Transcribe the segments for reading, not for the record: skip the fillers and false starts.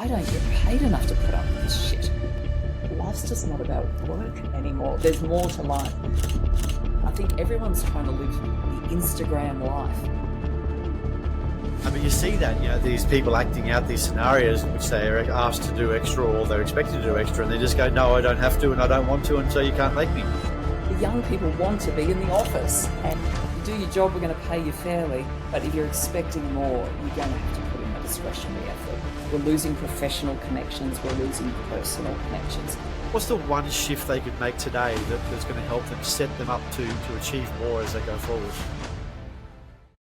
I don't get paid enough to put up with this shit. Life's just not about work anymore. There's more to life. I think everyone's trying to live the Instagram life. I mean, you see that, these people acting out these scenarios in which they are asked to do extra or they're expected to do extra, and they just go, no, I don't have to and I don't want to, and so you can't make me. The young people want to be in the office, and you do your job, we're going to pay you fairly, but if you're expecting more, you're going to have to put in a discretionary effort. We're losing professional connections, we're losing personal connections. What's the one shift they could make today that's going to help them set them up to achieve more as they go forward?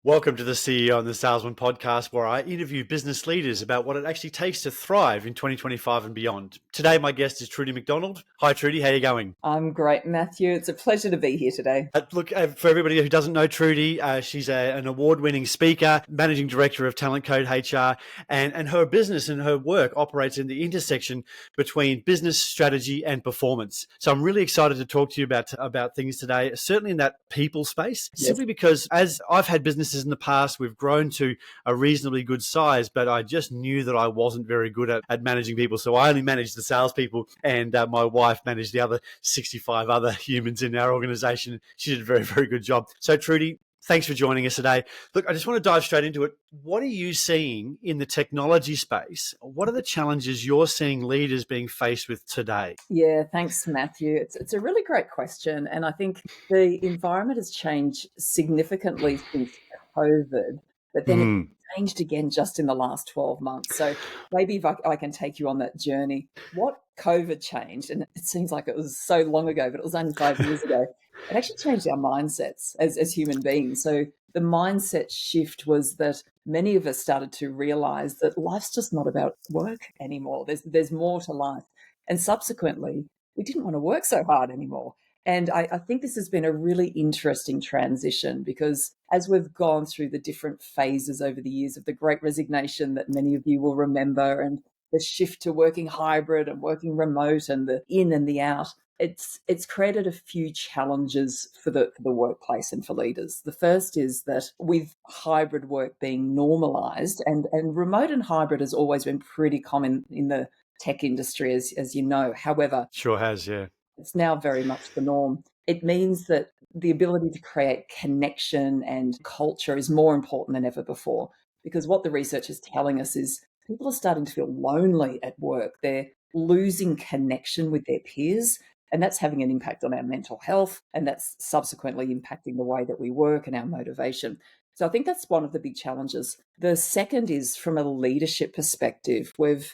Welcome to the CEO and the Salesman podcast, where I interview business leaders about what it actually takes to thrive in 2025 and beyond. Today, my guest is Trudy MacDonald. Hi, Trudy. How are you going? I'm great, Matthew. It's a pleasure to be here today. Look, for everybody who doesn't know Trudy, she's an award-winning speaker, managing director of TalentCode HR, and her business and her work operates in the intersection between business, strategy, and performance. So I'm really excited to talk to you about things today, certainly in that people space, simply because as I've had businesses in the past, we've grown to a reasonably good size, but I just knew that I wasn't very good at managing people. So I only managed the salespeople, and my wife managed the other 65 other humans in our organization. She did a very, very good job. So Trudy, thanks for joining us today. Look, I just want to dive straight into it. What are you seeing in the technology space? What are the challenges you're seeing leaders being faced with today? Yeah, thanks, Matthew. It's a really great question. And I think the environment has changed significantly since COVID, but then it changed again just in the last 12 months. So maybe if I can take you on that journey. What COVID changed, and it seems like it was so long ago, but it was only 5 years ago, it actually changed our mindsets as human beings. So the mindset shift was that many of us started to realize that life's just not about work anymore. There's more to life. And subsequently, we didn't want to work so hard anymore. And I think this has been a really interesting transition, because as we've gone through the different phases over the years of the Great Resignation that many of you will remember, and the shift to working hybrid and working remote and the in and the out, it's created a few challenges for the workplace and for leaders. The first is that with hybrid work being normalized, and remote and hybrid has always been pretty common in the tech industry, as you know. However, Sure has, yeah. It's now very much the norm. It means that the ability to create connection and culture is more important than ever before, because what the research is telling us is people are starting to feel lonely at work. They're losing connection with their peers, and that's having an impact on our mental health, and that's subsequently impacting the way that we work and our motivation. So I think that's one of the big challenges. The second is from a leadership perspective. We've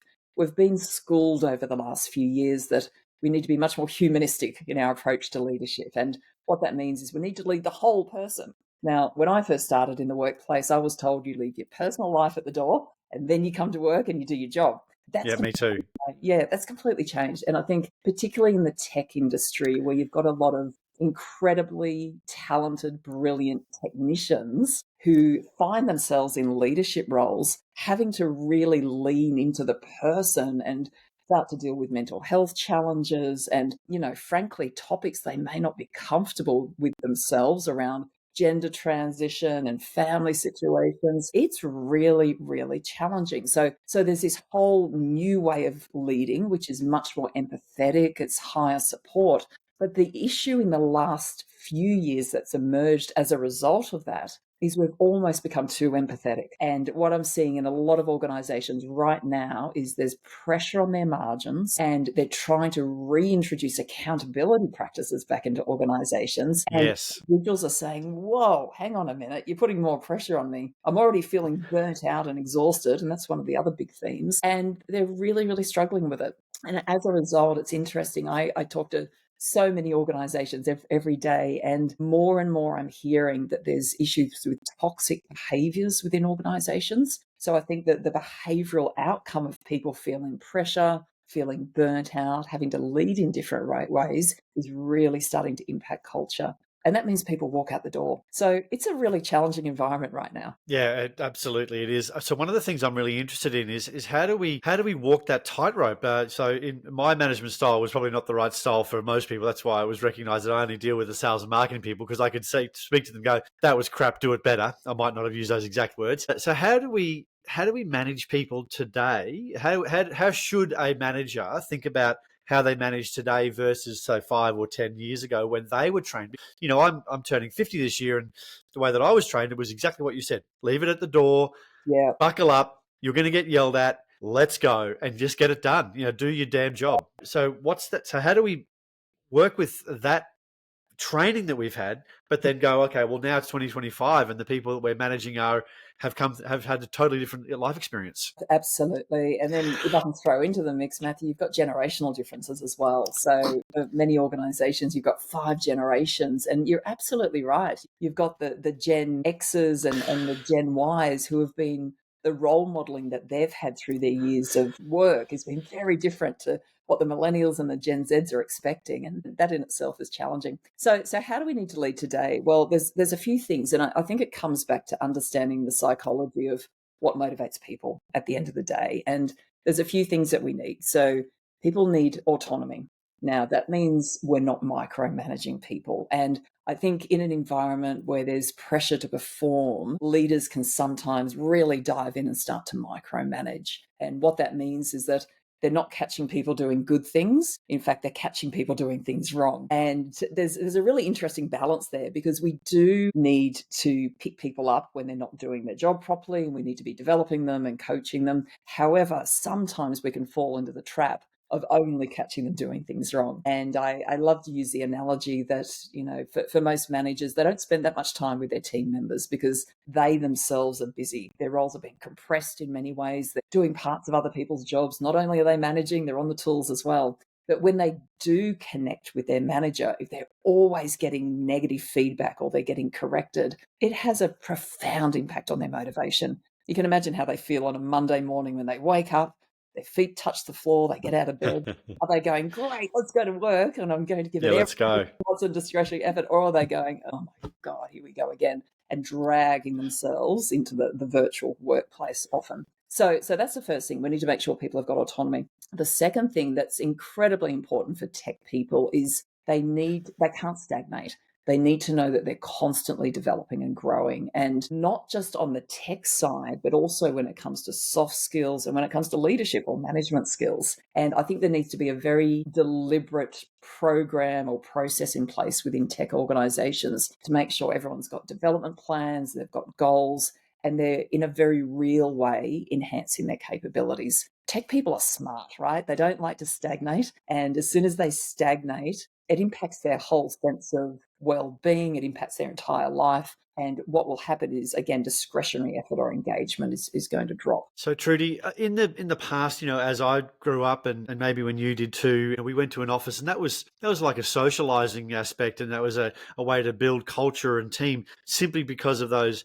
been schooled over the last few years that we need to be much more humanistic in our approach to leadership. And what that means is we need to lead the whole person. Now, when I first started in the workplace, I was told you leave your personal life at the door and then you come to work and you do your job. Me too. Yeah, that's completely changed. And I think particularly in the tech industry, where you've got a lot of incredibly talented, brilliant technicians who find themselves in leadership roles, having to really lean into the person and start to deal with mental health challenges and, frankly, topics they may not be comfortable with themselves around gender transition and family situations. It's really, really challenging. So there's this whole new way of leading, which is much more empathetic. It's higher support. But the issue in the last few years that's emerged as a result of that is we've almost become too empathetic. And what I'm seeing in a lot of organizations right now is there's pressure on their margins, and they're trying to reintroduce accountability practices back into organizations. And yes. individuals are saying, whoa, hang on a minute, you're putting more pressure on me. I'm already feeling burnt out and exhausted. And that's one of the other big themes. And they're really, really struggling with it. And as a result, it's interesting. I talk to so many organizations every day, and more I'm hearing that there's issues with toxic behaviors within organizations. So I think that the behavioral outcome of people feeling pressure, feeling burnt out, having to lead in different ways is really starting to impact culture. And that means people walk out the door. So it's a really challenging environment right now. Yeah, absolutely it is. So one of the things I'm really interested in is how do we walk that tightrope? So in my management style was probably not the right style for most people. That's why I was recognized that I only deal with the sales and marketing people, because I could speak to them, go, that was crap, do it better. I might not have used those exact words. So how do we how do we manage people today? How should a manager think about how they manage today versus, say, 5 or 10 years ago when they were trained? I'm turning 50 this year, and the way that I was trained, it was exactly what you said: leave it at the door, Yeah. buckle up, you're going to get yelled at, let's go, and just get it done. Do your damn job. So what's that? So how do we work with that training that we've had, but then go, okay, well, now it's 2025, and the people that we're managing have had a totally different life experience. Absolutely. And then if I can throw into the mix, Matthew, you've got generational differences as well. So for many organizations, you've got 5 generations, and you're absolutely right. You've got the Gen X's and the Gen Ys who have been, the role modeling that they've had through their years of work has been very different to what the millennials and the Gen Zs are expecting, and that in itself is challenging. So how do we need to lead today? Well, there's a few things, and I think it comes back to understanding the psychology of what motivates people at the end of the day. And there's a few things that we need. So people need autonomy. Now, that means we're not micromanaging people. And I think in an environment where there's pressure to perform, leaders can sometimes really dive in and start to micromanage. And what that means is that they're not catching people doing good things. In fact, they're catching people doing things wrong. And there's a really interesting balance there, because we do need to pick people up when they're not doing their job properly, and we need to be developing them and coaching them. However, sometimes we can fall into the trap of only catching them doing things wrong. And I love to use the analogy that, for most managers, they don't spend that much time with their team members because they themselves are busy. Their roles are being compressed in many ways. They're doing parts of other people's jobs. Not only are they managing, they're on the tools as well. But when they do connect with their manager, if they're always getting negative feedback or they're getting corrected, it has a profound impact on their motivation. You can imagine how they feel on a Monday morning when they wake up, their feet touch the floor, they get out of bed. Are they going, great, let's go to work and I'm going to give it let's go. Lots of discretionary effort? Or are they going, oh my God, here we go again, and dragging themselves into the virtual workplace often? So that's the first thing. We need to make sure people have got autonomy. The second thing that's incredibly important for tech people is they can't stagnate. They need to know that they're constantly developing and growing, and not just on the tech side, but also when it comes to soft skills and when it comes to leadership or management skills. And I think there needs to be a very deliberate program or process in place within tech organizations to make sure everyone's got development plans, they've got goals, and they're in a very real way enhancing their capabilities. Tech people are smart, right? They don't like to stagnate. And as soon as they stagnate, it impacts their whole sense of well-being. It impacts their entire life. And what will happen is, again, discretionary effort or engagement is going to drop. So, Trudy, in the past, as I grew up, and maybe when you did too, we went to an office, and that was like a socializing aspect, and that was a way to build culture and team, simply because of those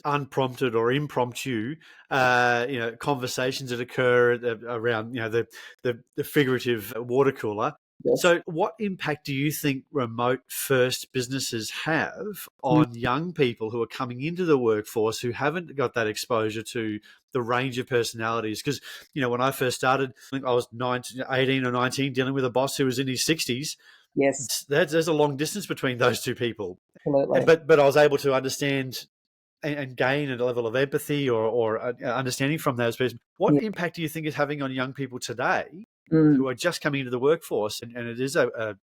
unprompted or impromptu conversations that occur around the figurative water cooler. Yes. So what impact do you think remote first businesses have on young people who are coming into the workforce who haven't got that exposure to the range of personalities? Because, when I first started, I think I was 18 or 19, dealing with a boss who was in his 60s. Yes. There's a long distance between those two people. Absolutely. But I was able to understand and gain a level of empathy or understanding from those people. What impact do you think is having on young people today who are just coming into the workforce, and it is a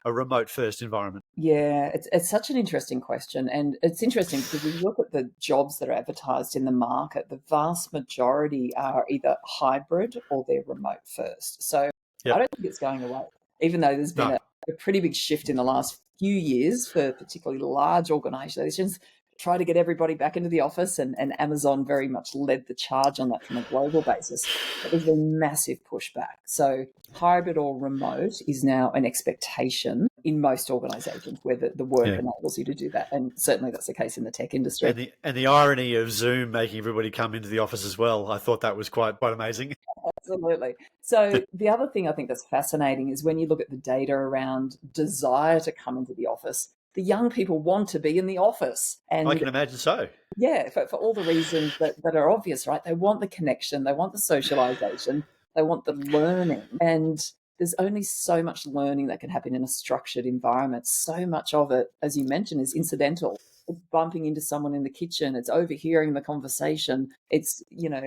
remote first environment? Yeah, it's such an interesting question. And it's interesting because if you look at the jobs that are advertised in the market, the vast majority are either hybrid or they're remote first. So I don't think it's going away, even though there's been a pretty big shift in the last few years for particularly large organizations try to get everybody back into the office, and Amazon very much led the charge on that from a global basis. But there's been massive pushback. So hybrid or remote is now an expectation in most organizations where the work enables you to do that. And certainly that's the case in the tech industry. And the irony of Zoom making everybody come into the office as well, I thought that was quite amazing. Absolutely. So the other thing I think that's fascinating is when you look at the data around desire to come into the office, the young people want to be in the office. And I can imagine so. Yeah, for all the reasons that are obvious, right? They want the connection, they want the socialization, they want the learning. And there's only so much learning that can happen in a structured environment. So much of it, as you mentioned, is incidental. it's bumping into someone in the kitchen, it's overhearing the conversation, it's,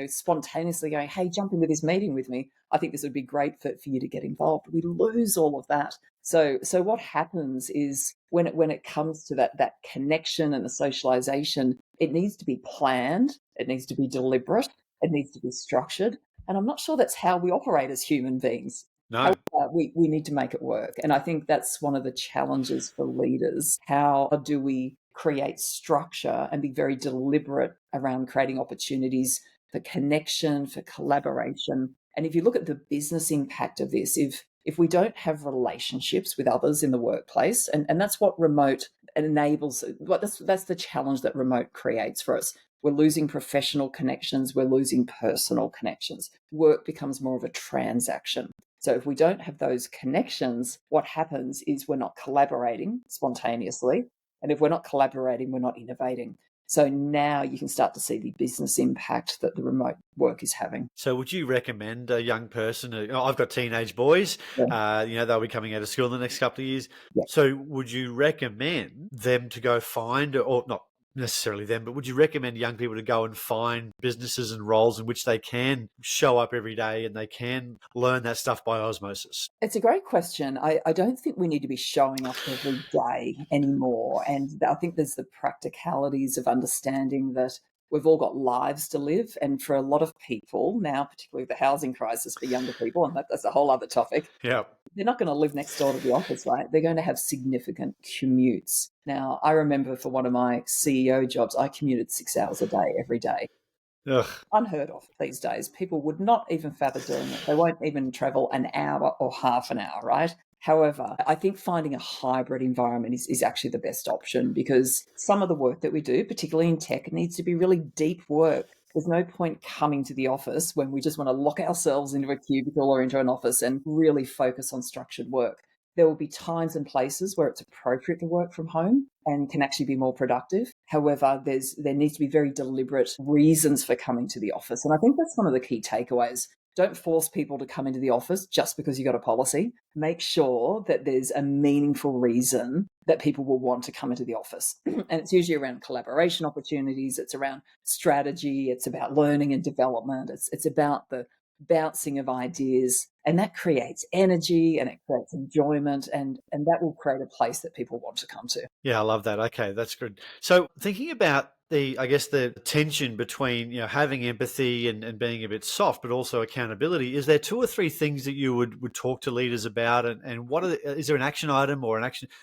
spontaneously going, hey, jump into this meeting with me. I think this would be great for you to get involved. We lose all of that. So what happens is when it comes to that connection and the socialization, it needs to be planned, it needs to be deliberate, it needs to be structured. And I'm not sure that's how we operate as human beings. No. We need to make it work. And I think that's one of the challenges for leaders. How do we create structure and be very deliberate around creating opportunities for connection, for collaboration? And if you look at the business impact of this, if we don't have relationships with others in the workplace, and that's what remote enables, that's the challenge that remote creates for us. We're losing professional connections, we're losing personal connections. Work becomes more of a transaction. So if we don't have those connections, what happens is we're not collaborating spontaneously. And if we're not collaborating, we're not innovating. So now you can start to see the business impact that the remote work is having. So would you recommend a young person, I've got teenage boys, they'll be coming out of school in the next couple of years. Yeah. So would you recommend them to go find, or not necessarily them, but would you recommend young people to go and find businesses and roles in which they can show up every day and they can learn that stuff by osmosis? It's a great question. I don't think we need to be showing up every day anymore. And I think there's the practicalities of understanding that we've all got lives to live. And for a lot of people now, particularly the housing crisis for younger people, and that's a whole other topic. Yeah. They're not going to live next door to the office, right? They're going to have significant commutes. Now, I remember for one of my CEO jobs, I commuted 6 hours a day every day. Ugh. Unheard of these days. People would not even fathom doing it. They won't even travel an hour or half an hour, right? However, I think finding a hybrid environment is actually the best option, because some of the work that we do, particularly in tech, needs to be really deep work. There's no point coming to the office when we just want to lock ourselves into a cubicle or into an office and really focus on structured work. There will be times and places where it's appropriate to work from home and can actually be more productive. However, there needs to be very deliberate reasons for coming to the office. And I think that's one of the key takeaways. Don't force people to come into the office just because you got a policy. Make sure that there's a meaningful reason that people will want to come into the office. And it's usually around collaboration opportunities. It's around strategy. It's about learning and development. It's about the bouncing of ideas, and that creates energy and it creates enjoyment, and that will create a place that people want to come to. Yeah, I love that. Okay, that's good. So thinking about the tension between, having empathy and being a bit soft, but also accountability, is there 2 or 3 things that you would talk to leaders about? And what is there an action item or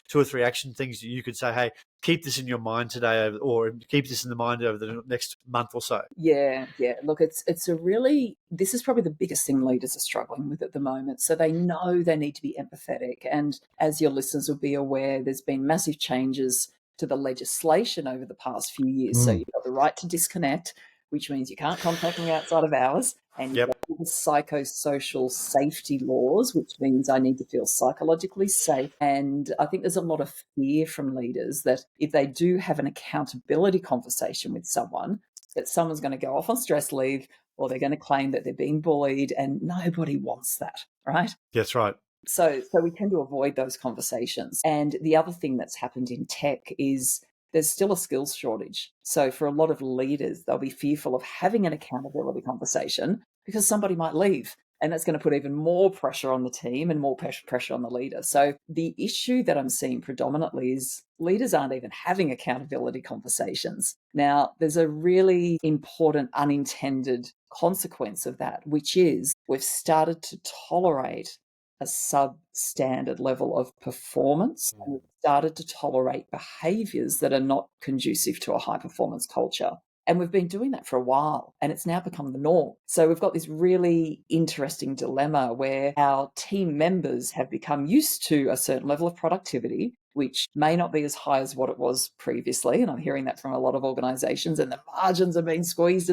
2 or 3 action things that you could say, hey, keep this in your mind today, or keep this in the mind over the next month or so? Yeah. Look, this is probably the biggest thing leaders are struggling with at the moment. So they know they need to be empathetic. And as your listeners will be aware, there's been massive changes to the legislation over the past few years. So you've got the right to disconnect, which means you can't contact me outside of hours. And you've got the psychosocial safety laws, which means I need to feel psychologically safe. And I think there's a lot of fear from leaders that if they do have an accountability conversation with someone, that someone's going to go off on stress leave, or they're going to claim that they're being bullied, and nobody wants that, right? That's right. So we tend to avoid those conversations. And the other thing that's happened in tech is there's still a skills shortage. So for a lot of leaders, they'll be fearful of having an accountability conversation because somebody might leave. And that's going to put even more pressure on the team and more pressure on the leader. So the issue that I'm seeing predominantly is leaders aren't even having accountability conversations. Now, there's a really important unintended consequence of that, which is we've started to tolerate a substandard level of performance, and we've started to tolerate behaviors that are not conducive to a high performance culture. And we've been doing that for a while, and it's now become the norm. So we've got this really interesting dilemma where our team members have become used to a certain level of productivity, which may not be as high as what it was previously. And I'm hearing that from a lot of organizations, and the margins are being squeezed,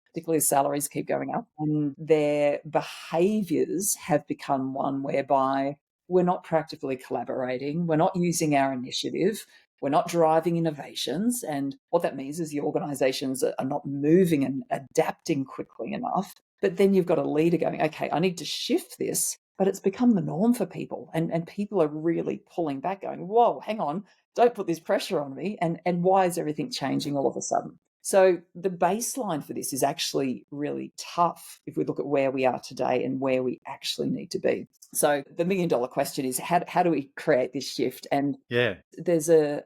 particularly as salaries keep going up. And their behaviors have become one whereby we're not practically collaborating, we're not using our initiative, we're not driving innovations. And what that means is the organizations are not moving and adapting quickly enough. But then you've got a leader going, okay, I need to shift this, but it's become the norm for people. And people are really pulling back, going, whoa, hang on, don't put this pressure on me. And why is everything changing all of a sudden? So the baseline for this is actually really tough if we look at where we are today and where we actually need to be. So the $1 million question is how do we create this shift? And there's a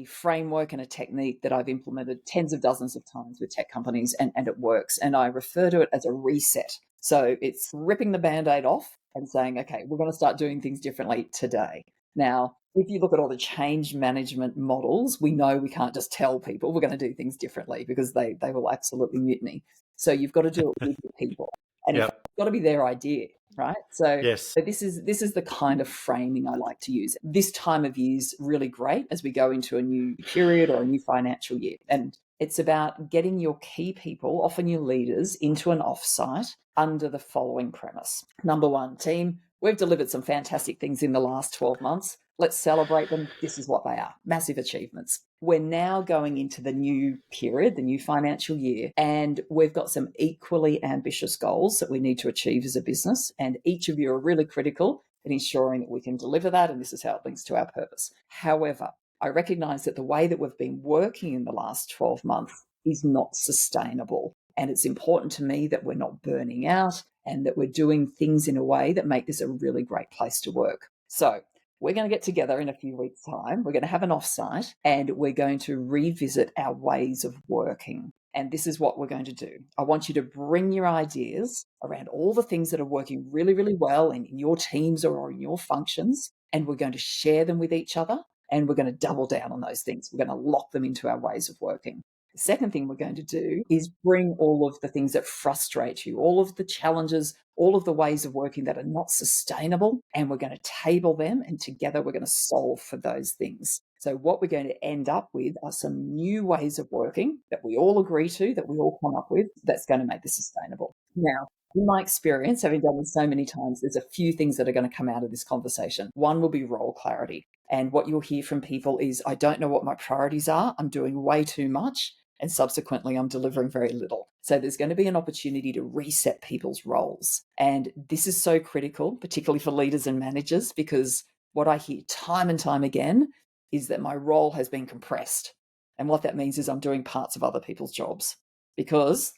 framework and a technique that I've implemented tens of dozens of times with tech companies, and it works. And I refer to it as a reset. So it's ripping the Band-Aid off and saying, okay, we're going to start doing things differently today. Now, if you look at all the change management models, we know we can't just tell people we're going to do things differently, because they will absolutely mutiny. So you've got to do it with the people. And it's got to be their idea, right? So this is the kind of framing I like to use. This time of year is really great as we go into a new period or a new financial year. And it's about getting your key people, often your leaders, into an offsite under the following premise. Number one, team, we've delivered some fantastic things in the last 12 months. Let's celebrate them. This is what they are. Massive achievements. We're now going into the new period, the new financial year, and we've got some equally ambitious goals that we need to achieve as a business. And each of you are really critical in ensuring that we can deliver that. And this is how it links to our purpose. However, I recognize that the way that we've been working in the last 12 months is not sustainable. And it's important to me that we're not burning out and that we're doing things in a way that make this a really great place to work. So we're going to get together in a few weeks' time. We're going to have an offsite and we're going to revisit our ways of working. And this is what we're going to do. I want you to bring your ideas around all the things that are working really, really well in your teams or in your functions, and we're going to share them with each other, and we're going to double down on those things. We're going to lock them into our ways of working. The second thing we're going to do is bring all of the things that frustrate you, all of the challenges, all of the ways of working that are not sustainable, and we're going to table them, and together we're going to solve for those things. So what we're going to end up with are some new ways of working that we all agree to, that we all come up with, that's going to make this sustainable. Now, in my experience, having done this so many times, there's a few things that are going to come out of this conversation. One will be role clarity. And what you'll hear from people is, I don't know what my priorities are. I'm doing way too much. And subsequently, I'm delivering very little. So there's going to be an opportunity to reset people's roles. And this is so critical, particularly for leaders and managers, because what I hear time and time again is that my role has been compressed. And what that means is I'm doing parts of other people's jobs because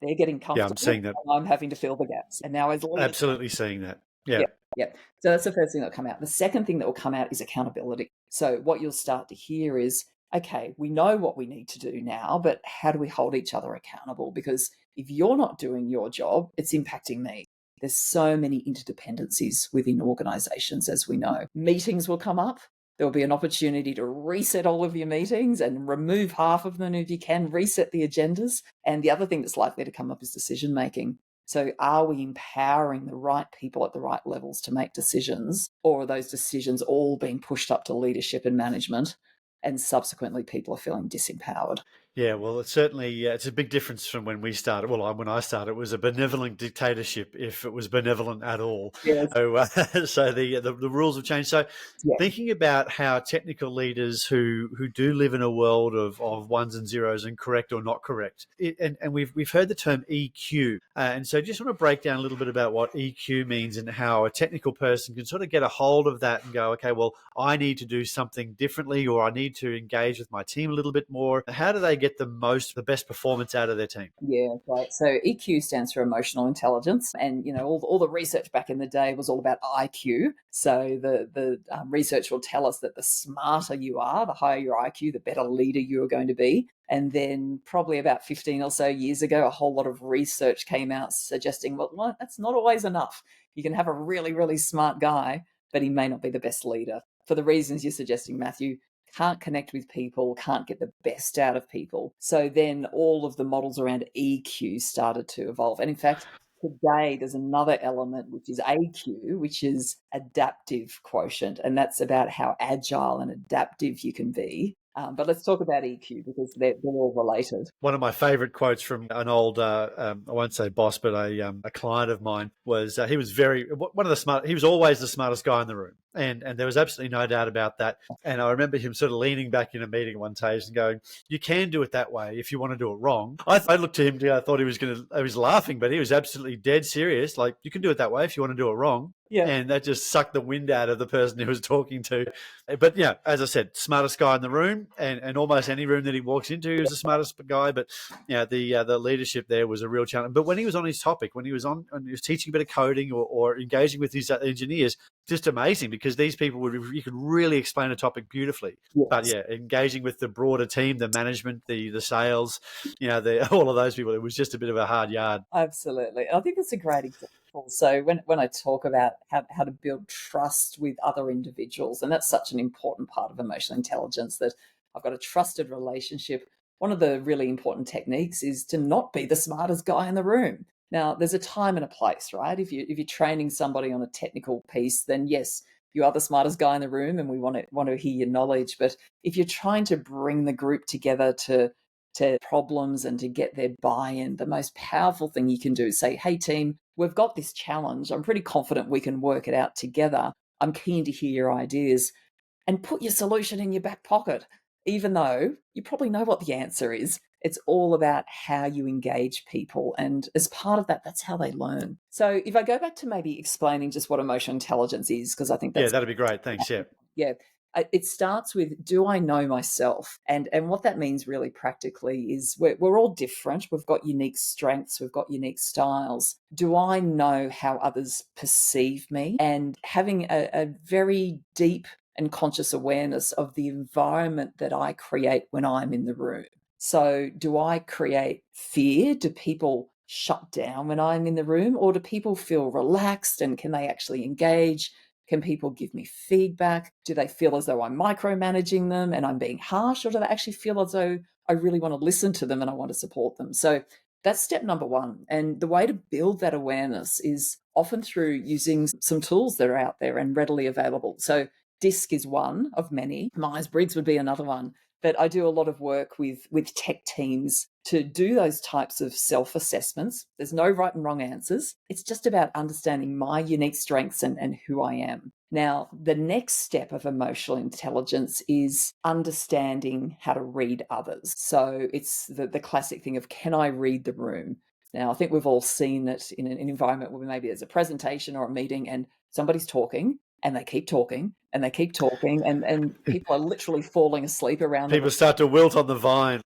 they're getting comfortable. Yeah, I'm seeing that. And I'm having to fill the gaps. And now as a leader, absolutely seeing that. Yeah. So that's the first thing that will come out. The second thing that will come out is accountability. So what you'll start to hear is, okay, we know what we need to do now, but how do we hold each other accountable? Because if you're not doing your job, it's impacting me. There's so many interdependencies within organizations, as we know. Meetings will come up. There will be an opportunity to reset all of your meetings and remove half of them if you can, reset the agendas. And the other thing that's likely to come up is decision making. So are we empowering the right people at the right levels to make decisions, or are those decisions all being pushed up to leadership and management, and subsequently people are feeling disempowered? Yeah, well, it's certainly, it's a big difference from when we started. Well, when I started, it was a benevolent dictatorship, if it was benevolent at all. Yes. So the rules have changed. So thinking about how technical leaders who do live in a world of ones and zeros and correct or not correct, and we've heard the term EQ. And so just want to break down a little bit about what EQ means and how a technical person can sort of get a hold of that and go, okay, well, I need to do something differently, or I need to engage with my team a little bit more. How do they get the best performance out of their team? Yeah, right. So EQ stands for emotional intelligence, and all the research back in the day was all about IQ. So the research will tell us that the smarter you are, the higher your IQ, the better leader you are going to be. And then probably about 15 or so years ago, a whole lot of research came out suggesting, well, that's not always enough. You can have a really, really smart guy, but he may not be the best leader for the reasons you're suggesting, Matthew. Can't connect with people, can't get the best out of people. So then all of the models around EQ started to evolve. And in fact, today there's another element, which is AQ, which is adaptive quotient. And that's about how agile and adaptive you can be. But let's talk about EQ because they're all related. One of my favorite quotes from an old, I won't say boss, but a client of mine was, he was always the smartest guy in the room. And there was absolutely no doubt about that. And I remember him sort of leaning back in a meeting one day and going, you can do it that way if you want to do it wrong. I looked at him, I thought I was laughing, but he was absolutely dead serious. Like, you can do it that way if you want to do it wrong. Yeah. And that just sucked the wind out of the person he was talking to. But yeah, as I said, smartest guy in the room, and almost any room that he walks into, he was the smartest guy. But yeah, the leadership there was a real challenge. But when he was on his topic, when he was teaching a bit of coding or engaging with his engineers, just amazing, because these people you could really explain a topic beautifully. Yes. But yeah, engaging with the broader team, the management, the sales, all of those people, it was just a bit of a hard yard. Absolutely. I think that's a great example. So when I talk about how to build trust with other individuals, and that's such an important part of emotional intelligence, that I've got a trusted relationship. One of the really important techniques is to not be the smartest guy in the room. Now, there's a time and a place, right? If you're training somebody on a technical piece, then yes, you are the smartest guy in the room, and we want to hear your knowledge. But if you're trying to bring the group together to problems and to get their buy-in, the most powerful thing you can do is say, hey team, we've got this challenge. I'm pretty confident we can work it out together. I'm keen to hear your ideas, and put your solution in your back pocket, even though you probably know what the answer is. It's all about how you engage people. And as part of that, that's how they learn. So if I go back to maybe explaining just what emotional intelligence is, because I think that's... Yeah, that'd be great. Thanks. Yeah. Yeah. It starts with, do I know myself? And what that means really practically is we're all different. We've got unique strengths. We've got unique styles. Do I know how others perceive me? And having a very deep and conscious awareness of the environment that I create when I'm in the room. So do I create fear? Do people shut down when I'm in the room? Or do people feel relaxed, and can they actually engage? Can people give me feedback? Do they feel as though I'm micromanaging them and I'm being harsh? Or do they actually feel as though I really want to listen to them and I want to support them? So that's step number one. And the way to build that awareness is often through using some tools that are out there and readily available. So DISC is one of many. Myers-Briggs would be another one. But I do a lot of work with tech teams to do those types of self-assessments. There's no right and wrong answers. It's just about understanding my unique strengths and who I am. Now, the next step of emotional intelligence is understanding how to read others. So it's the classic thing of, can I read the room? Now, I think we've all seen it in an environment where maybe there's a presentation or a meeting and somebody's talking, and they keep talking and they keep talking, and people are literally falling asleep around them. People start to wilt on the vine.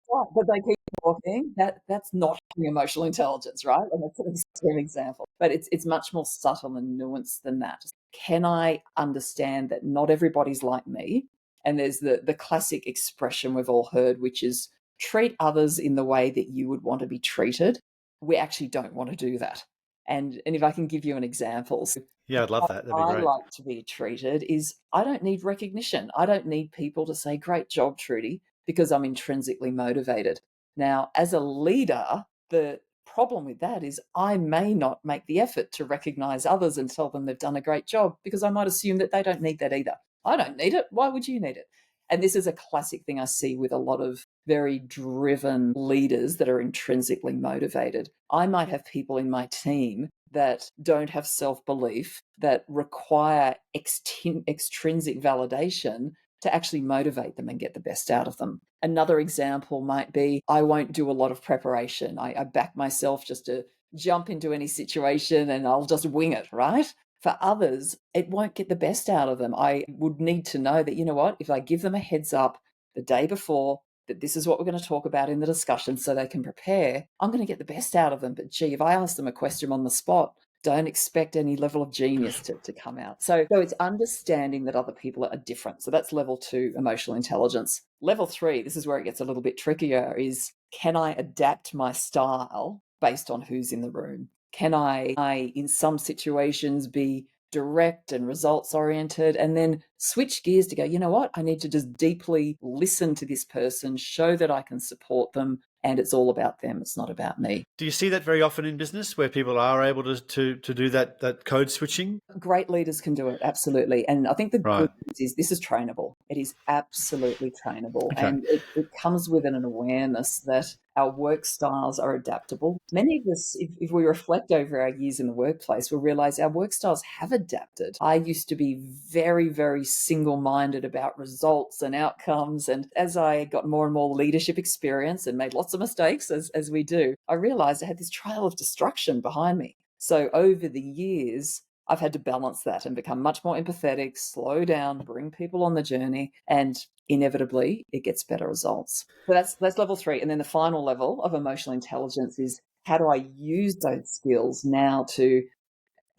Right, but they keep talking. That's not emotional intelligence, right? And that's an extreme example. But it's much more subtle and nuanced than that. Can I understand that not everybody's like me? And there's the classic expression we've all heard, which is, treat others in the way that you would want to be treated. We actually don't want to do that. And if I can give you an example. Yeah, I'd love that. That'd be great. I like to be treated is, I don't need recognition. I don't need people to say, great job, Trudy, because I'm intrinsically motivated. Now, as a leader, the problem with that is I may not make the effort to recognize others and tell them they've done a great job, because I might assume that they don't need that either. I don't need it. Why would you need it? And this is a classic thing I see with a lot of very driven leaders that are intrinsically motivated. I might have people in my team that don't have self-belief, that require extrinsic validation to actually motivate them and get the best out of them. Another example might be, I won't do a lot of preparation. I back myself just to jump into any situation and I'll just wing it, right? For others, it won't get the best out of them. I would need to know that, you know what, if I give them a heads up the day before, that this is what we're going to talk about in the discussion so they can prepare, I'm going to get the best out of them. But gee, if I ask them a question on the spot, don't expect any level of genius to come out. So it's understanding that other people are different. So that's level 2, emotional intelligence. Level 3, this is where it gets a little bit trickier, is, can I adapt my style based on who's in the room? Can I in some situations be direct and results oriented, and then switch gears to go, you know what, I need to just deeply listen to this person, show that I can support them, and it's all about them, it's not about me. Do you see that very often in business, where people are able to do that code switching? Great leaders can do it, absolutely. And I think the good news is this is trainable. It is absolutely trainable. Okay. And it comes with an awareness that our work styles are adaptable. Many of us, if we reflect over our years in the workplace, we'll realize our work styles have adapted. I used to be very, very single-minded about results and outcomes. And as I got more and more leadership experience and made lots of mistakes, as we do, I realized I had this trail of destruction behind me. So over the years, I've had to balance that and become much more empathetic, slow down, bring people on the journey, and inevitably it gets better results. So that's level 3. And then the final level of emotional intelligence is, how do I use those skills now to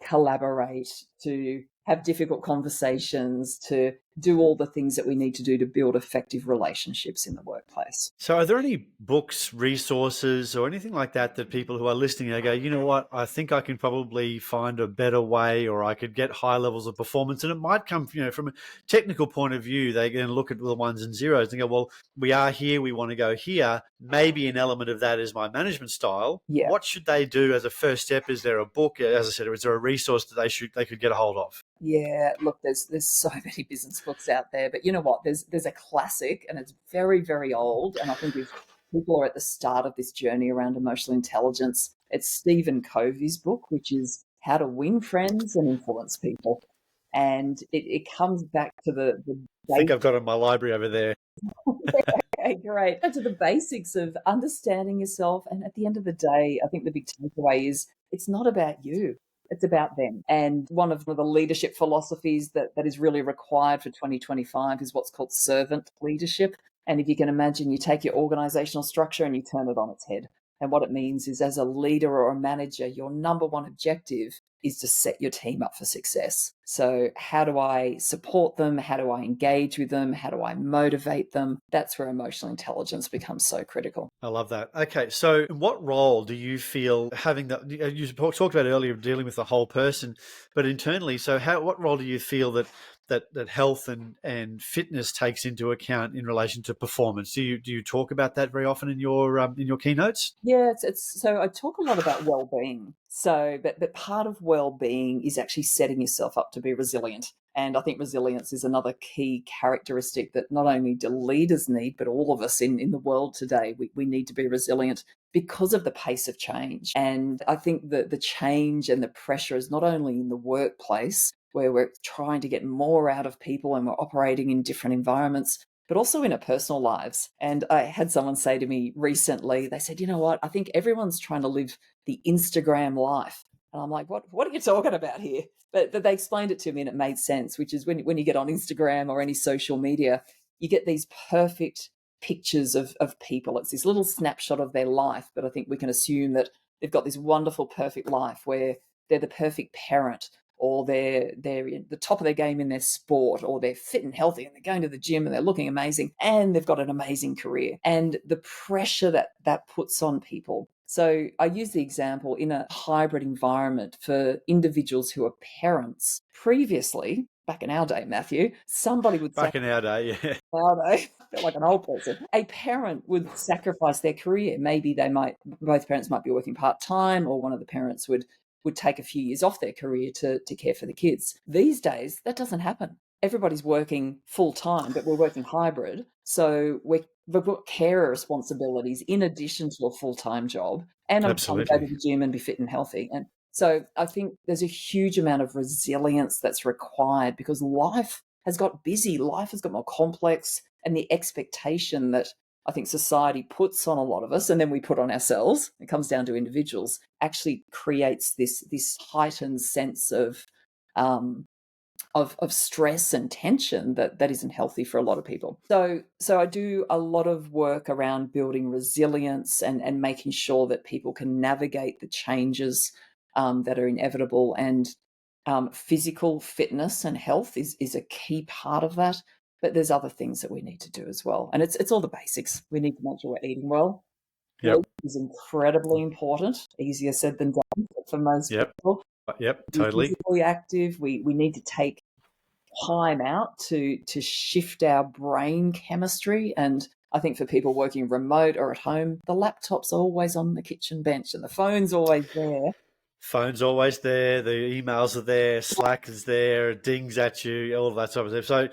collaborate, to have difficult conversations, to do all the things that we need to do to build effective relationships in the workplace. So are there any books, resources, or anything like that that people who are listening, they go, you know what, I think I can probably find a better way, or I could get high levels of performance? And it might come, from a technical point of view, they can look at the ones and zeros and go, well, we are here, we want to go here. Maybe an element of that is my management style. Yeah. What should they do as a first step? Is there a book, as I said, or is there a resource that they could get a hold of? Yeah, look, there's so many business books out there, but you know what? There's a classic, and it's very, very old. And I think if people are at the start of this journey around emotional intelligence, it's Stephen Covey's book, which is How to Win Friends and Influence People. And it comes back to the I think I've got it in my library over there. Okay, great. To the basics of understanding yourself. And at the end of the day, I think the big takeaway is it's not about you. It's about them. And one of the leadership philosophies that is really required for 2025 is what's called servant leadership. And if you can imagine, you take your organizational structure and you turn it on its head. And what it means is, as a leader or a manager, your number one objective is to set your team up for success. So how do I support them? How do I engage with them? How do I motivate them? That's where emotional intelligence becomes so critical. I love that. Okay, so what role do you feel having that? You talked about earlier dealing with the whole person, but internally, so what role do you feel that health and fitness takes into account in relation to performance? Do you talk about that very often in your keynotes? Yeah, it's so I talk a lot about well-being. So, but part of well-being is actually setting yourself up to be resilient. And I think resilience is another key characteristic that not only do leaders need, but all of us in the world today, we need to be resilient because of the pace of change. And I think that the change and the pressure is not only in the workplace, where we're trying to get more out of people and we're operating in different environments, but also in our personal lives. And I had someone say to me recently, they said, you know what, I think everyone's trying to live the Instagram life. And I'm like, what are you talking about here? But they explained it to me and it made sense, which is when you get on Instagram or any social media, you get these perfect pictures of people. It's this little snapshot of their life. But I think we can assume that they've got this wonderful, perfect life where they're the perfect parent, or they're in the top of their game in their sport, or they're fit and healthy and they're going to the gym and they're looking amazing and they've got an amazing career. And the pressure that puts on people. So I use the example in a hybrid environment for individuals who are parents. Previously, back in our day, Matthew, somebody would say, Back in our day, yeah. I feel like an old person. A parent would sacrifice their career. Maybe both parents might be working part-time, or one of the parents would take a few years off their career to care for the kids. These days, that doesn't happen. Everybody's working full-time, but we're working hybrid. So we've got care responsibilities in addition to a full-time job. And I'm trying to go to the gym and be fit and healthy. And so I think there's a huge amount of resilience that's required because life has got busy. Life has got more complex. And the expectation that I think society puts on a lot of us, and then we put on ourselves, it comes down to individuals, actually creates this heightened sense of stress and tension that isn't healthy for a lot of people. So I do a lot of work around building resilience and making sure that people can navigate the changes that are inevitable. And physical fitness and health is a key part of that. But there's other things that we need to do as well. And it's all the basics. We need to make sure we're eating well. Yep. Sleep is incredibly important. Easier said than done for most people. Yep, totally. Physically active. We need to take time out to shift our brain chemistry. And I think for people working remote or at home, the laptop's always on the kitchen bench and the phone's always there. Phone's always there, the emails are there, Slack is there, it dings at you, all of that sort of stuff.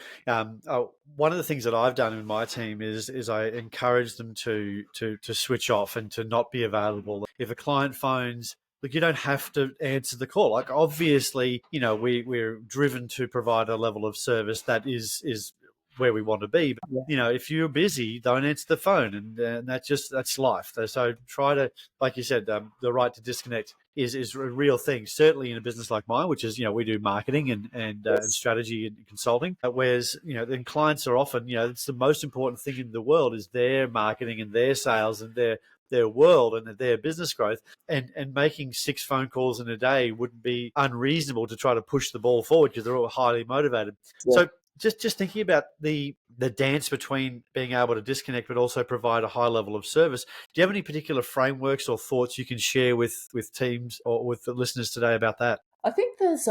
So one of the things that I've done in my team is I encourage them to switch off and to not be available. If a client phones, look, you don't have to answer the call. Like, obviously, we're driven to provide a level of service that is where we want to be. But, if you're busy, don't answer the phone, and that's life. So try to, like you said, the right to disconnect is a real thing. Certainly in a business like mine, which is, we do marketing and strategy and consulting. Whereas, then clients are often, it's the most important thing in the world is their marketing and their sales and their world and their business growth, and making 6 phone calls in a day wouldn't be unreasonable to try to push the ball forward because they're all highly motivated. Yeah. So just thinking about the dance between being able to disconnect but also provide a high level of service, do you have any particular frameworks or thoughts you can share with teams or with the listeners today about that? I think there's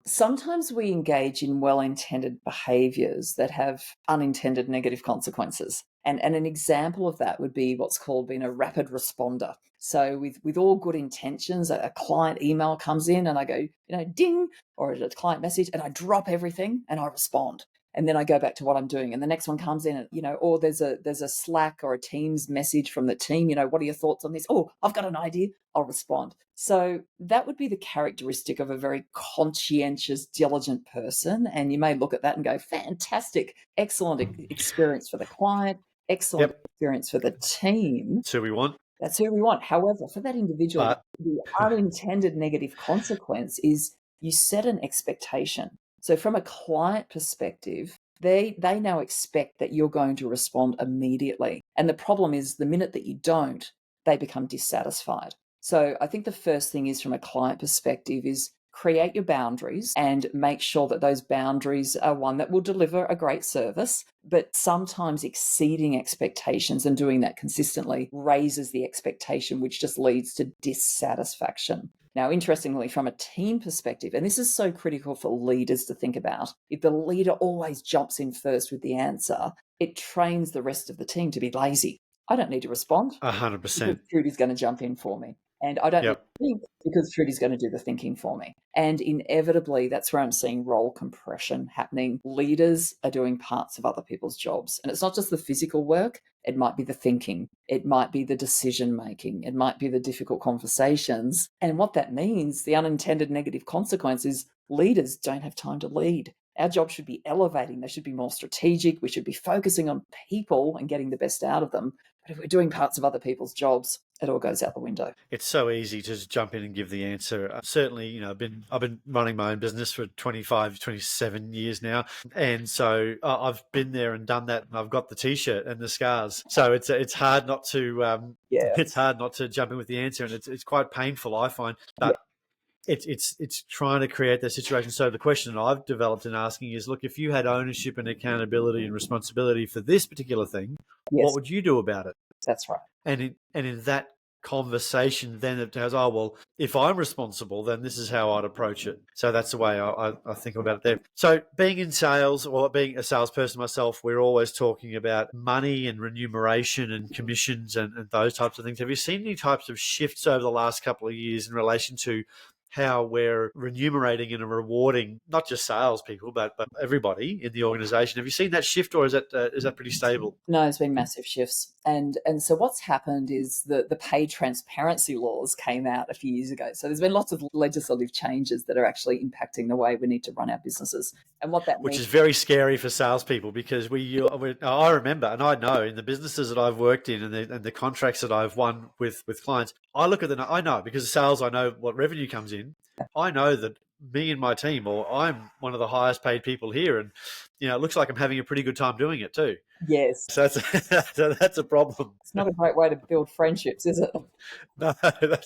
sometimes we engage in well-intended behaviors that have unintended negative consequences. And an example of that would be what's called being a rapid responder. So with all good intentions, a client email comes in and I go, ding, or a client message, and I drop everything and I respond. And then I go back to what I'm doing. And the next one comes in, and, or there's a Slack or a Teams message from the team, what are your thoughts on this? Oh, I've got an idea. I'll respond. So that would be the characteristic of a very conscientious, diligent person. And you may look at that and go, fantastic, excellent experience for the client, excellent experience for the team. That's who we want. That's who we want. However, for that individual, the unintended negative consequence is you set an expectation. So from a client perspective, they now expect that you're going to respond immediately. And the problem is the minute that you don't, they become dissatisfied. So I think the first thing is, from a client perspective, is create your boundaries and make sure that those boundaries are one that will deliver a great service, but sometimes exceeding expectations and doing that consistently raises the expectation, which just leads to dissatisfaction. Now, interestingly, from a team perspective, and this is so critical for leaders to think about, if the leader always jumps in first with the answer, it trains the rest of the team to be lazy. I don't need to respond. 100%. Because Trudy's going to jump in for me. And I don't need to think because Trudy's going to do the thinking for me. And inevitably, that's where I'm seeing role compression happening. Leaders are doing parts of other people's jobs. And it's not just the physical work. It might be the thinking. It might be the decision making. It might be the difficult conversations. And what that means, the unintended negative consequence is leaders don't have time to lead. Our job should be elevating. They should be more strategic. We should be focusing on people and getting the best out of them. But if we're doing parts of other people's jobs, it all goes out the window. It's so easy to just jump in and give the answer. Certainly, I've been running my own business for 25, 27 years now. And so I've been there and done that. And I've got the T-shirt and the scars. So it's hard not to it's hard not to jump in with the answer. And it's quite painful, I find. But it's trying to create that situation. So the question that I've developed in asking is, look, if you had ownership and accountability and responsibility for this particular thing, what would you do about it? That's right. And in that conversation, then it goes, oh, well, if I'm responsible, then this is how I'd approach it. So that's the way I think about it there. So being in sales, or being a salesperson myself, we're always talking about money and remuneration and commissions and those types of things. Have you seen any types of shifts over the last couple of years in relation to how we're remunerating and rewarding not just salespeople, but everybody in the organization? Have you seen that shift, or is that pretty stable? No, there's been massive shifts. And so what's happened is the pay transparency laws came out a few years ago. So there's been lots of legislative changes that are actually impacting the way we need to run our businesses. And what that means, which is very scary for salespeople, because I remember, and I know in the businesses that I've worked in and the contracts that I've won with clients, I look at them, I know, because of sales, I know what revenue comes in. I know that me and my team, or I'm one of the highest paid people here, and it looks like I'm having a pretty good time doing it too. Yes. So that's a problem. It's not a great way to build friendships, is it? No, that's right.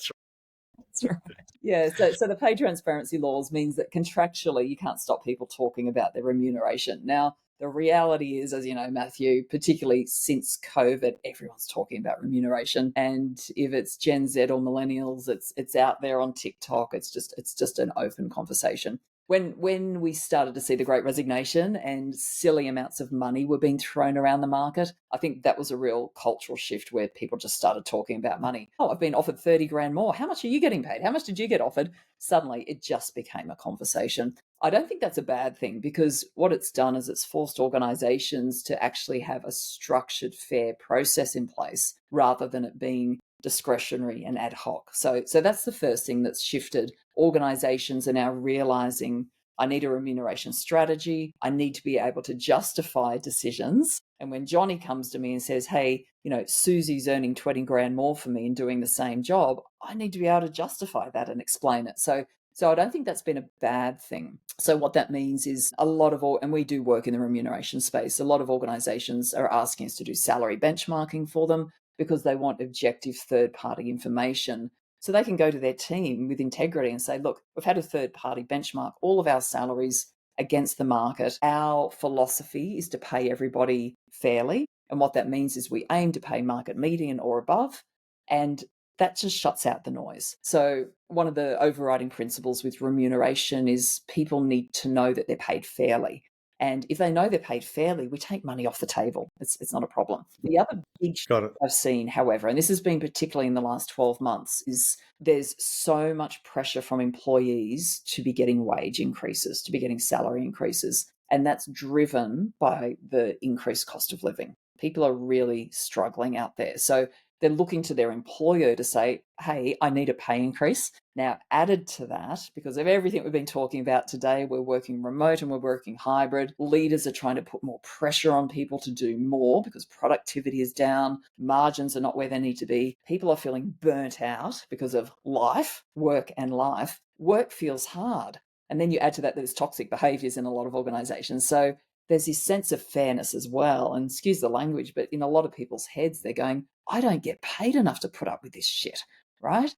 That's right. Yeah, so the pay transparency laws means that contractually you can't stop people talking about their remuneration. Now, the reality is, as you know, Matthew, particularly since COVID, everyone's talking about remuneration. And if it's Gen Z or millennials, it's out there on TikTok. It's just an open conversation. When we started to see the Great Resignation and silly amounts of money were being thrown around the market, I think that was a real cultural shift where people just started talking about money. Oh, I've been offered 30 grand more. How much are you getting paid? How much did you get offered? Suddenly it just became a conversation. I don't think that's a bad thing, because what it's done is it's forced organizations to actually have a structured, fair process in place rather than it being discretionary and ad hoc. So that's the first thing that's shifted. Organizations are now realizing, I need a remuneration strategy. I need to be able to justify decisions. And when Johnny comes to me and says, hey, Susie's earning 20 grand more for me and doing the same job, I need to be able to justify that and explain it. So I don't think that's been a bad thing. So what that means is and we do work in the remuneration space, a lot of organizations are asking us to do salary benchmarking for them because they want objective third-party information. So they can go to their team with integrity and say, look, we've had a third-party benchmark all of our salaries against the market. Our philosophy is to pay everybody fairly. And what that means is we aim to pay market median or above. And that just shuts out the noise. So one of the overriding principles with remuneration is people need to know that they're paid fairly. And if they know they're paid fairly, we take money off the table. It's not a problem. The other big shift I've seen, however, and this has been particularly in the last 12 months, is there's so much pressure from employees to be getting wage increases, to be getting salary increases. And that's driven by the increased cost of living. People are really struggling out there. So they're looking to their employer to say, hey, I need a pay increase. Now, added to that, because of everything we've been talking about today, we're working remote and we're working hybrid. Leaders are trying to put more pressure on people to do more because productivity is down. Margins are not where they need to be. People are feeling burnt out because of life, work and life. Work feels hard. And then you add to that, there's toxic behaviors in a lot of organizations. So there's this sense of fairness as well. And excuse the language, but in a lot of people's heads, they're going, I don't get paid enough to put up with this shit, right?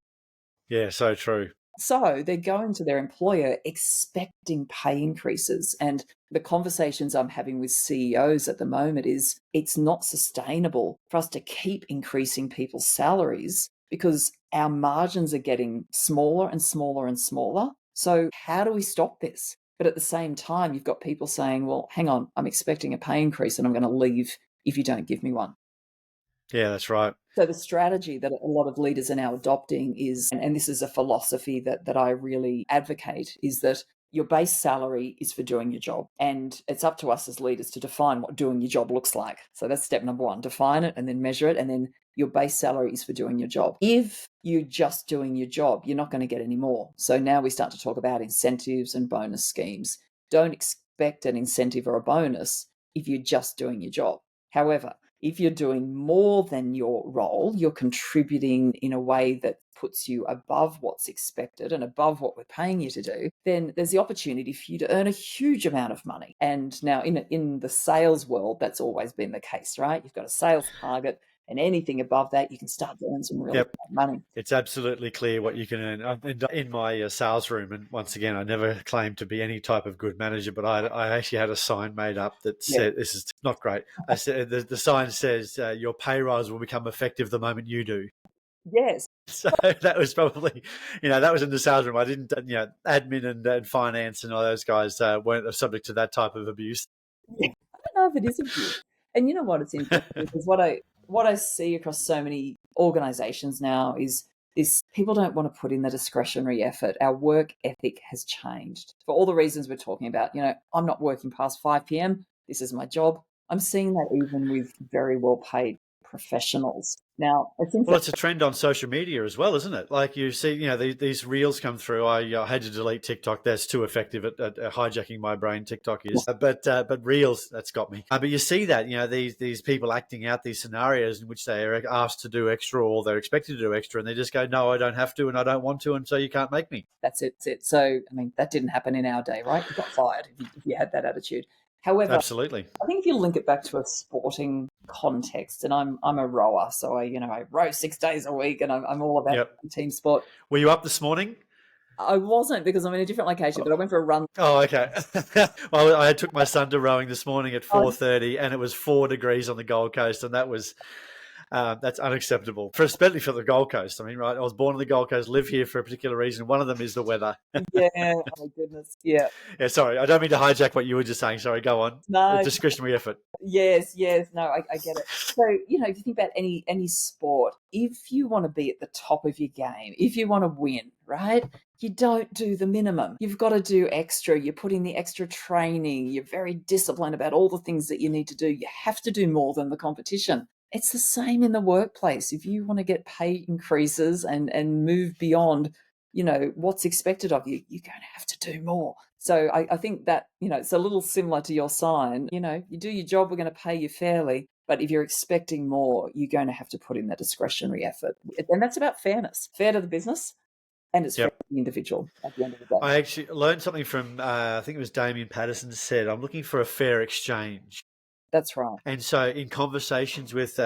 Yeah, so true. So they're going to their employer expecting pay increases. And the conversations I'm having with CEOs at the moment is it's not sustainable for us to keep increasing people's salaries because our margins are getting smaller and smaller and smaller. So how do we stop this? But at the same time, you've got people saying, well, hang on, I'm expecting a pay increase and I'm going to leave if you don't give me one. Yeah, that's right. So the strategy that a lot of leaders are now adopting is, and this is a philosophy that I really advocate, is that your base salary is for doing your job. And it's up to us as leaders to define what doing your job looks like. So that's step number one, define it and then measure it. And then your base salary is for doing your job. If you're just doing your job, you're not going to get any more. So now we start to talk about incentives and bonus schemes. Don't expect an incentive or a bonus if you're just doing your job. However, if you're doing more than your role, you're contributing in a way that puts you above what's expected and above what we're paying you to do, then there's the opportunity for you to earn a huge amount of money. And now in the sales world, that's always been the case, right? You've got a sales target, and anything above that, you can start to earn some really good money. It's absolutely clear what you can earn. I'm in my sales room, and once again, I never claimed to be any type of good manager, but I actually had a sign made up that said, this is not great. I said, the sign says, your pay rise will become effective the moment you do. Yes. So that was probably, that was in the sales room. I didn't, admin and finance and all those guys weren't subject to that type of abuse. Yeah. I don't know if it is abuse. And you know what? It's interesting because what I see across so many organizations now is people don't want to put in the discretionary effort. Our work ethic has changed for all the reasons we're talking about. I'm not working past 5 p.m. This is my job. I'm seeing that even with very well paid professionals. Now, it's a trend on social media as well, isn't it? Like you see, these reels come through. I had to delete TikTok. That's too effective at hijacking my brain. TikTok is, but reels, that's got me. But you see that, these people acting out these scenarios in which they are asked to do extra or they're expected to do extra, and they just go, "No, I don't have to, and I don't want to, and so you can't make me." That's it. So, that didn't happen in our day, right? You got fired if you had that attitude. However, absolutely. I think if you link it back to a sporting context, and I'm a rower, so I row 6 days a week, and I'm all about team sport. Were you up this morning? I wasn't, because I'm in a different location, but I went for a run. Oh, okay. Well, I took my son to rowing this morning at 4:30, and it was 4 degrees on the Gold Coast, and that was That's unacceptable, especially for the Gold Coast. I mean, right, I was born on the Gold Coast, live here for a particular reason. One of them is the weather. Yeah, oh my goodness. Yeah. Yeah, sorry, I don't mean to hijack what you were just saying. Sorry, go on. No. Discretionary effort. Yes. No, I get it. So, if you think about any sport, if you want to be at the top of your game, if you want to win, right, you don't do the minimum. You've got to do extra. You put in the extra training. You're very disciplined about all the things that you need to do. You have to do more than the competition. It's the same in the workplace. If you want to get pay increases and move beyond, what's expected of you, you're going to have to do more. So I think that, it's a little similar to your sign. You do your job, we're going to pay you fairly. But if you're expecting more, you're going to have to put in that discretionary effort. And that's about fairness, fair to the business, and it's fair to the individual at the end of the day. I actually learned something from, I think it was Damien Patterson said, I'm looking for a fair exchange. That's right. And so in conversations with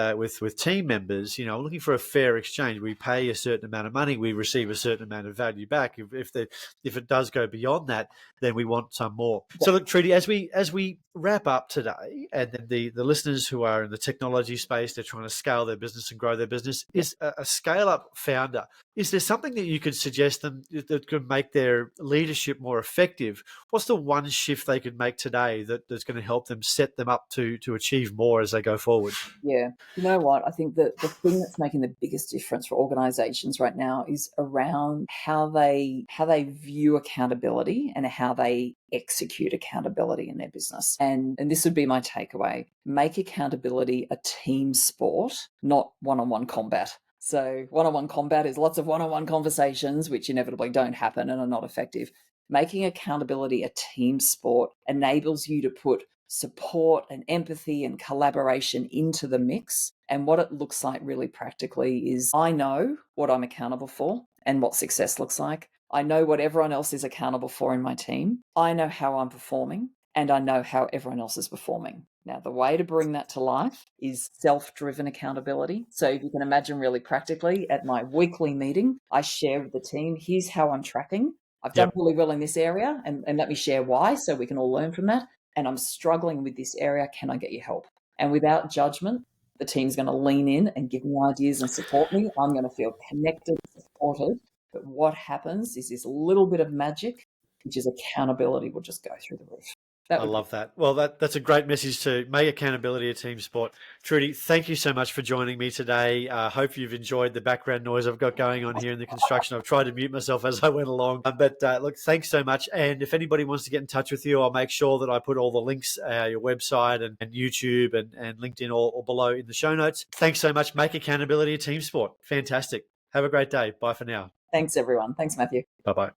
team members, I'm looking for a fair exchange. We pay a certain amount of money, we receive a certain amount of value back. If it does go beyond that, then we want some more. So look, Trudy, as we wrap up today, and then the listeners who are in the technology space, they're trying to scale their business and grow their business, is a scale-up founder. Is there something that you could suggest them that could make their leadership more effective? What's the one shift they could make today that's going to help them set them up to achieve more as they go forward? Yeah. You know what? I think that the thing that's making the biggest difference for organizations right now is around how they view accountability and how they execute accountability in their business. And this would be my takeaway. Make accountability a team sport, not one-on-one combat. So one-on-one combat is lots of one-on-one conversations, which inevitably don't happen and are not effective. Making accountability a team sport enables you to put support and empathy and collaboration into the mix. And what it looks like really practically is I know what I'm accountable for and what success looks like. I know what everyone else is accountable for in my team. I know how I'm performing, and I know how everyone else is performing. Now, the way to bring that to life is self-driven accountability. So if you can imagine really practically, at my weekly meeting, I share with the team, here's how I'm tracking. I've done really well in this area, and let me share why so we can all learn from that. And I'm struggling with this area. Can I get your help? And without judgment, the team's going to lean in and give me ideas and support me. I'm going to feel connected, supported. But what happens is this little bit of magic, which is accountability, will just go through the roof. I love that. Well, that's a great message to make accountability a team sport. Trudy, thank you so much for joining me today. Hope you've enjoyed the background noise I've got going on here in the construction. I've tried to mute myself as I went along. But look, thanks so much. And if anybody wants to get in touch with you, I'll make sure that I put all the links, your website and YouTube and LinkedIn all below in the show notes. Thanks so much. Make accountability a team sport. Fantastic. Have a great day. Bye for now. Thanks, everyone. Thanks, Matthew. Bye-bye.